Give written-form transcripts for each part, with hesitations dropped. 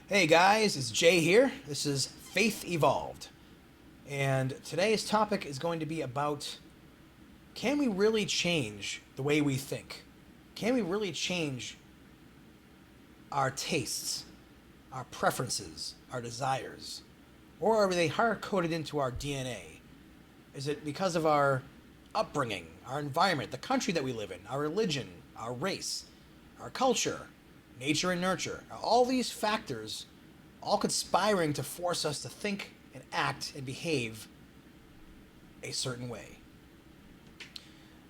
Hey guys, it's Jay here. This is Faith Evolved. And today's topic is going to be about, can we really change the way we think? Can we really change our tastes, our preferences, our desires? Or are they hard coded into our DNA? Is it because of our upbringing, our environment, the country that we live in, our religion, our race, our culture, nature and nurture? All these factors all conspiring to force us to think and act and behave a certain way.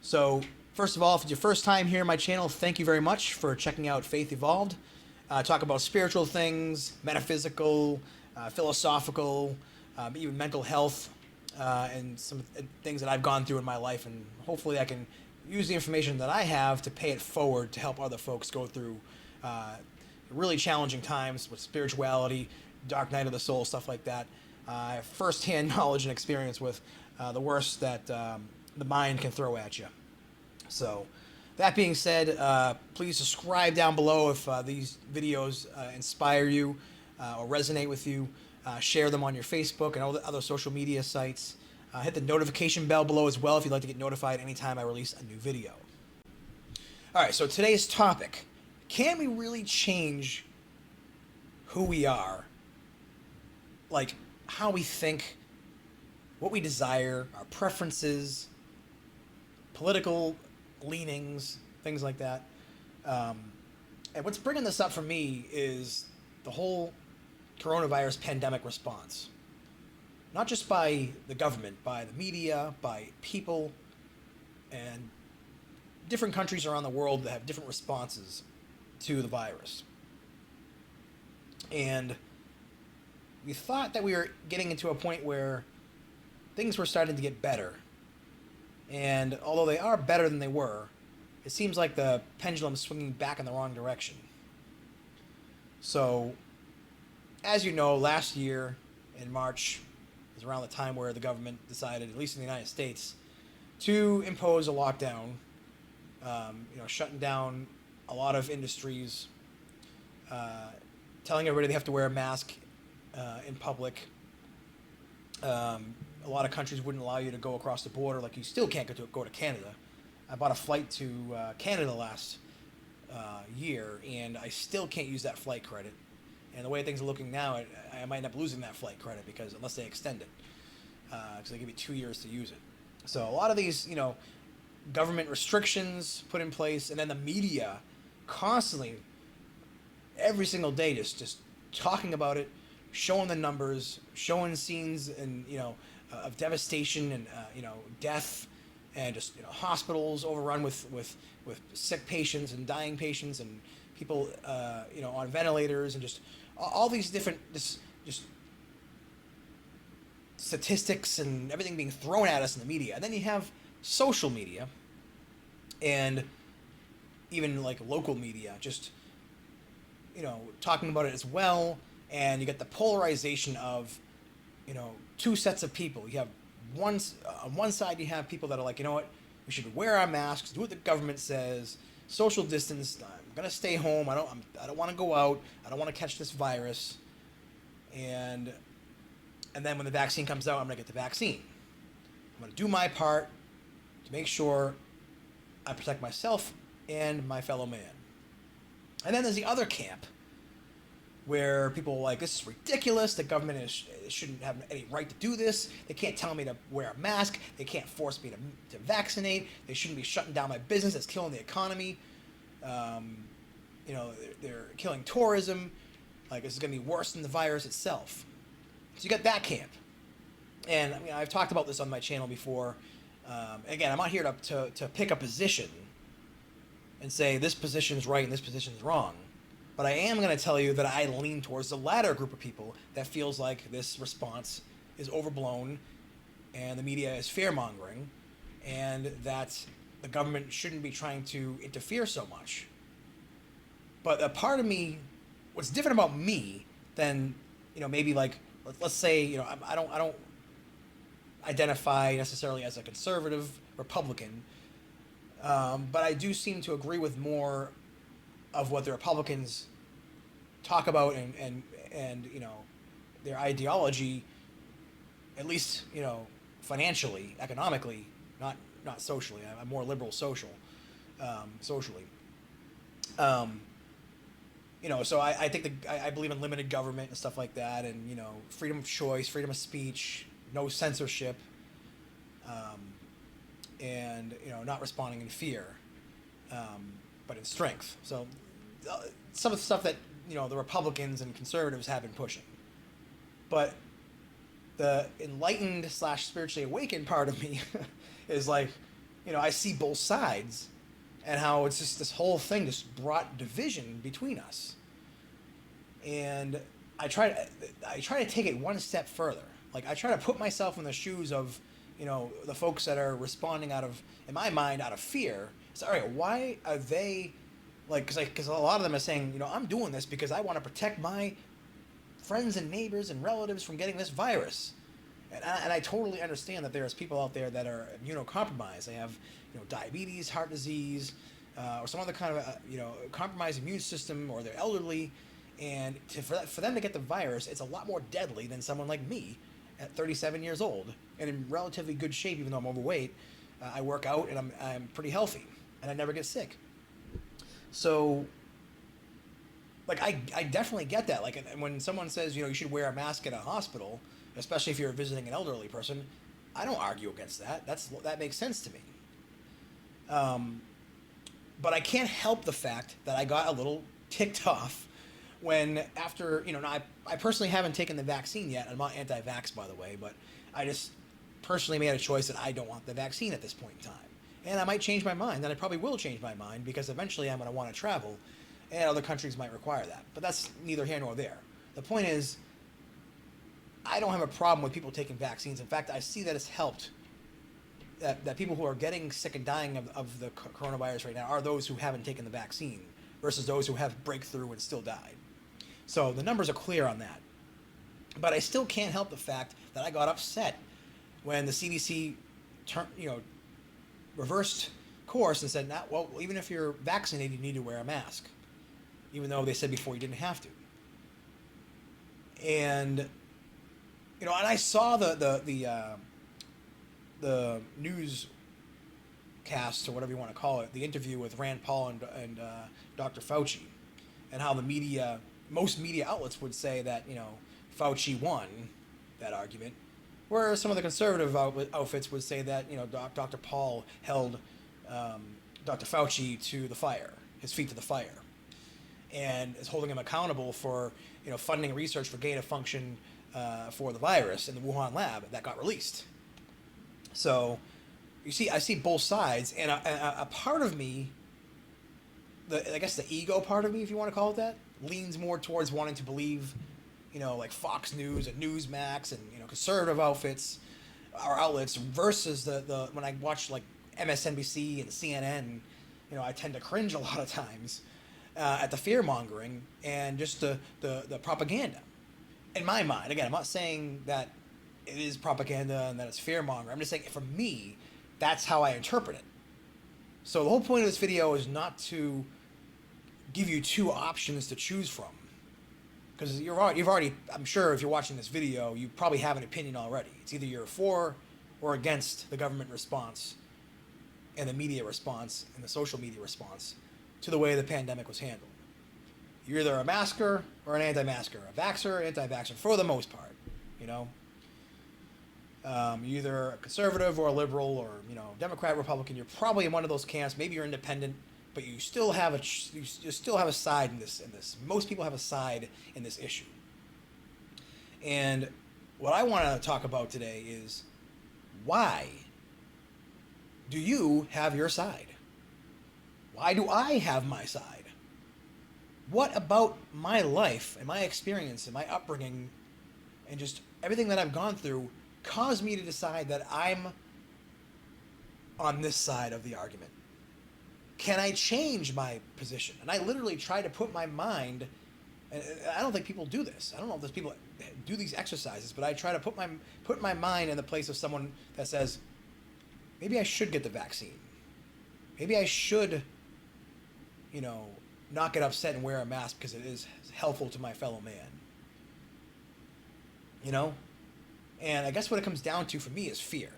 So, first of all, if it's your first time here on my channel, thank you very much for checking out Faith Evolved. Talk about spiritual things, metaphysical, philosophical, even mental health, and some things that I've gone through in my life, and hopefully I can use the information that I have to pay it forward to help other folks go through really challenging times with spirituality, dark night of the soul, stuff like that. I have firsthand knowledge and experience with the worst that the mind can throw at you. So, that being said, please subscribe down below if these videos inspire you or resonate with you. Share them on your Facebook and all the other social media sites. Hit the notification bell below as well if you'd like to get notified anytime I release a new video. All right, so today's topic: can we really change who we are? Like how we think, what we desire, our preferences, political leanings, things like that. And what's bringing this up for me is the whole coronavirus pandemic response. Not just by the government, by the media, by people, and different countries around the world that have different responses to the virus. And we thought that we were getting into a point where things were starting to get better. And although they are better than they were, it seems like the pendulum is swinging back in the wrong direction. So, as you know, last year in March is around the time where the government decided, at least in the United States, to impose a lockdown, shutting down a lot of industries, telling everybody they have to wear a mask in public. A lot of countries wouldn't allow you to go across the border. Like, you still can't go to Canada. I bought a flight to Canada last year, and I still can't use that flight credit. And the way things are looking now, I might end up losing that flight credit because unless they extend it, because they give you 2 years to use it. So a lot of these, government restrictions put in place, and then the media constantly, every single day, just talking about it, showing the numbers, showing scenes and of devastation and death, and just hospitals overrun with sick patients and dying patients and people on ventilators, and just all these different just statistics and everything being thrown at us in the media. And then you have social media and even like local media just talking about it as well. And you get the polarization of two sets of people. You have on one side, you have people that are like, you know what, we should wear our masks, do what the government says, social distance. I'm gonna stay home. I don't want to go out. I don't want to catch this virus. And then when the vaccine comes out, I'm gonna get the vaccine. I'm gonna do my part to make sure I protect myself and my fellow man. And then there's the other camp where people are like, this is ridiculous. The government shouldn't have any right to do this. They can't tell me to wear a mask. They can't force me to vaccinate. They shouldn't be shutting down my business. That's killing the economy. They're killing tourism. Like, this is going to be worse than the virus itself. So you got that camp. And I've talked about this on my channel before. Again, I'm not here to pick a position and say this position is right and this position is wrong. But I am going to tell you that I lean towards the latter group of people that feels like this response is overblown and the media is fear-mongering, and that the government shouldn't be trying to interfere so much. But a part of me, what's different about me than, maybe like, let's say, I don't identify necessarily as a conservative Republican, but I do seem to agree with more of what the Republicans talk about and you know, their ideology, at least, you know, financially, economically, not socially. I'm more liberal socially. Um, you know, so I think I believe in limited government and stuff like that, and you know, freedom of choice, freedom of speech, no censorship, um, and you know, not responding in fear, but in strength. So some of the stuff that, you know, the Republicans and conservatives have been pushing, but the enlightened slash spiritually awakened part of me is like, you know, I see both sides, and how it's just this whole thing just brought division between us. And I try to take it one step further. Like, I try to put myself in the shoes of, you know, the folks that are responding out of, in my mind, out of fear. So, all right, why are they, like, because a lot of them are saying, you know, I'm doing this because I want to protect my friends and neighbors and relatives from getting this virus. And I totally understand that there's people out there that are immunocompromised. They have, you know, diabetes, heart disease, or some other kind of, you know, compromised immune system, or they're elderly. And for them to get the virus, it's a lot more deadly than someone like me at 37 years old and in relatively good shape, even though I'm overweight. I work out and I'm pretty healthy, and I never get sick. So, like, I definitely get that. Like, and when someone says, you know, you should wear a mask in a hospital, especially if you're visiting an elderly person, I don't argue against that. That makes sense to me. But I can't help the fact that I got a little ticked off when, after, you know, now I personally haven't taken the vaccine yet. I'm not anti-vax, by the way, but I just personally made a choice that I don't want the vaccine at this point in time. And I might change my mind, and I probably will change my mind, because eventually I'm going to want to travel, and other countries might require that. But that's neither here nor there. The point is, I don't have a problem with people taking vaccines. In fact, I see that it's helped. That people who are getting sick and dying of the coronavirus right now are those who haven't taken the vaccine versus those who have breakthrough and still died. So the numbers are clear on that. But I still can't help the fact that I got upset when the CDC reversed course and said, well, even if you're vaccinated, you need to wear a mask, even though they said before you didn't have to. And, you know, and I saw the newscast, or whatever you want to call it, the interview with Rand Paul and Dr. Fauci, and how most media outlets would say that, you know, Fauci won that argument, whereas some of the conservative outfits would say that, you know, Dr. Paul held Dr. Fauci to the fire, his feet to the fire, and is holding him accountable for, you know, funding research for gain of function for the virus in the Wuhan lab that got released. So, you see, I see both sides, and a part of me, I guess the ego part of me, if you want to call it that, leans more towards wanting to believe, you know, like Fox News and Newsmax and, you know, conservative outfits or outlets, versus the when I watch like MSNBC and CNN, you know, I tend to cringe a lot of times at the fear mongering and just the propaganda. In my mind, again, I'm not saying that it is propaganda and that it's fear mongering. I'm just saying, for me, that's how I interpret it. So the whole point of this video is not to give you two options to choose from, because you've already, I'm sure if you're watching this video, you probably have an opinion already. It's either you're for or against the government response and the media response and the social media response to the way the pandemic was handled. You're either a masker or an anti-masker, a vaxxer, anti-vaxxer, for the most part, you know. You're either a conservative or a liberal, or, you know, Democrat, Republican. You're probably in one of those camps. Maybe you're independent, but you still have a side in this. Most people have a side in this issue. And what I want to talk about today is, why do you have your side? Why do I have my side? What about my life and my experience and my upbringing and just everything that I've gone through caused me to decide that I'm on this side of the argument? Can I change my position? And I literally try to put my mind, and I don't think people do this. I don't know if there's people that do these exercises, but I try to put my mind in the place of someone that says, maybe I should get the vaccine. Maybe I should, you know, not get upset and wear a mask because it is helpful to my fellow man. You know? And I guess what it comes down to for me is fear.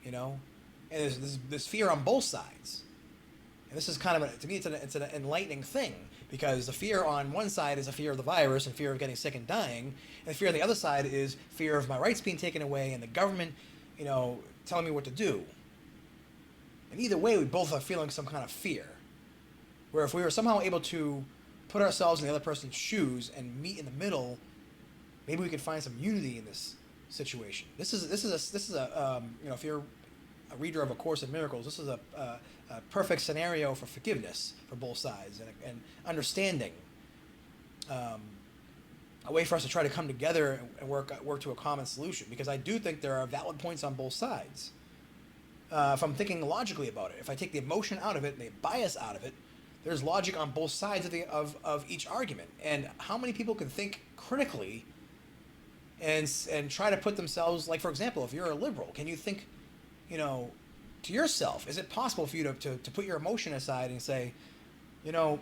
You know? And there's fear on both sides. And this is kind of, to me, it's an enlightening thing, because the fear on one side is a fear of the virus and fear of getting sick and dying, and the fear on the other side is fear of my rights being taken away and the government, you know, telling me what to do. And either way, we both are feeling some kind of fear. Where if we were somehow able to put ourselves in the other person's shoes and meet in the middle, maybe we could find some unity in this situation. This is a you know, if you're a reader of A Course in Miracles, this is a perfect scenario for forgiveness for both sides and understanding. A way for us to try to come together and work to a common solution, because I do think there are valid points on both sides. If I'm thinking logically about it, if I take the emotion out of it and the bias out of it, there's logic on both sides of each argument. And how many people can think critically and try to put themselves, like, for example, if you're a liberal, can you think, you know, to yourself, is it possible for you to put your emotion aside and say, you know,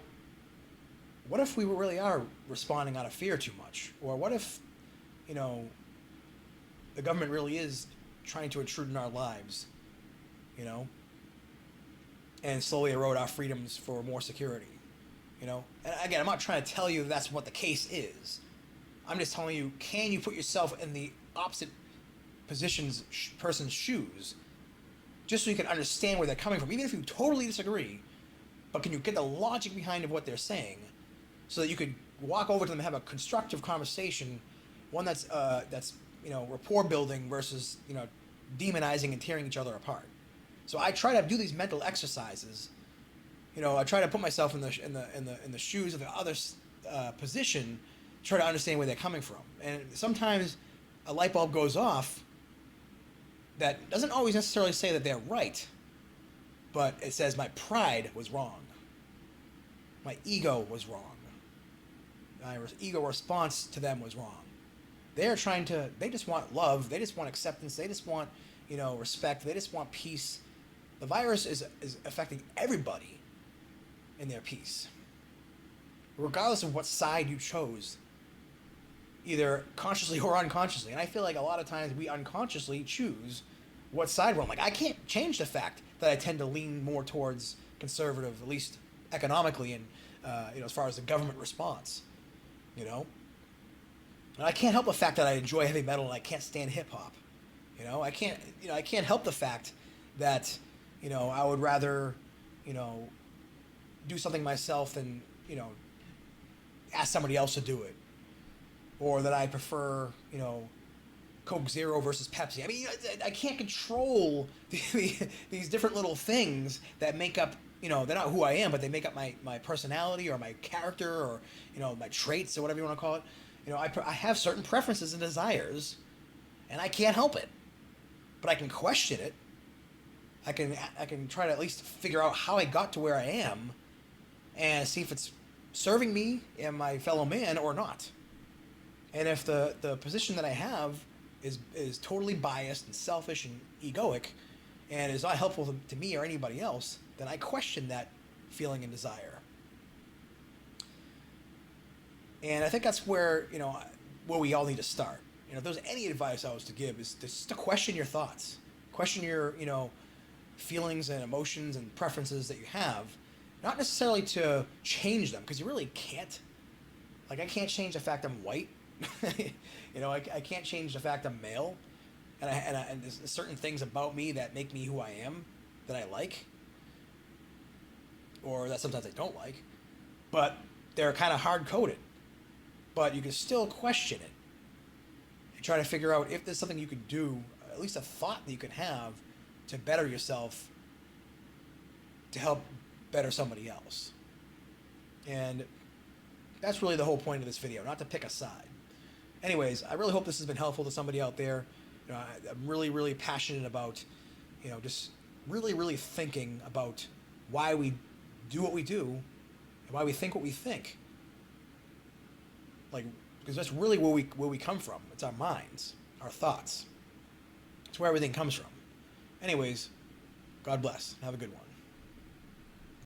what if we really are responding out of fear too much? Or what if, you know, the government really is trying to intrude in our lives, you know, and slowly erode our freedoms for more security, you know? And again, I'm not trying to tell you that's what the case is. I'm just telling you, can you put yourself in the opposite person's shoes, just so you can understand where they're coming from, even if you totally disagree, but can you get the logic behind of what they're saying, so that you could walk over to them and have a constructive conversation, one that's you know, rapport building versus, you know, demonizing and tearing each other apart. So I try to do these mental exercises. You know, I try to put myself in the shoes of the other position, try to understand where they're coming from. And sometimes a light bulb goes off that doesn't always necessarily say that they're right, but it says my pride was wrong. My ego was wrong. My ego response to them was wrong. They just want love. They just want acceptance. They just want, you know, respect. They just want peace. The virus is affecting everybody in their peace, regardless of what side you chose, either consciously or unconsciously. And I feel like a lot of times we unconsciously choose what side we're on. Like, I can't change the fact that I tend to lean more towards conservative, at least economically, and you know, as far as the government response, you know. And I can't help the fact that I enjoy heavy metal and I can't stand hip hop. You know, I can't help the fact that, you know, I would rather, you know, do something myself than, you know, ask somebody else to do it. Or that I prefer, you know, Coke Zero versus Pepsi. I mean, I can't control these different little things that make up, you know, they're not who I am, but they make up my personality or my character or, you know, my traits or whatever you want to call it. You know, I have certain preferences and desires, and I can't help it. But I can question it. I can try to at least figure out how I got to where I am and see if it's serving me and my fellow man or not. And if the position that I have is totally biased and selfish and egoic and is not helpful to me or anybody else, then I question that feeling and desire. And I think that's where, you know, where we all need to start. You know, if there's any advice I was to give, is just to question your thoughts, question your, you know, feelings and emotions and preferences that you have, not necessarily to change them, because you really can't. Like, I can't change the fact I'm white. You know, I can't change the fact I'm male, and there's certain things about me that make me who I am that I like, or that sometimes I don't like, but they're kind of hard coded. But you can still question it and try to figure out if there's something you could do, at least a thought that you can have to better yourself, to help better somebody else. And that's really the whole point of this video, not to pick a side. Anyways, I really hope this has been helpful to somebody out there. You know, I'm really, really passionate about, you know, just really, really thinking about why we do what we do and why we think what we think. Like, because that's really where we come from. It's our minds, our thoughts. It's where everything comes from. Anyways, God bless. Have a good one.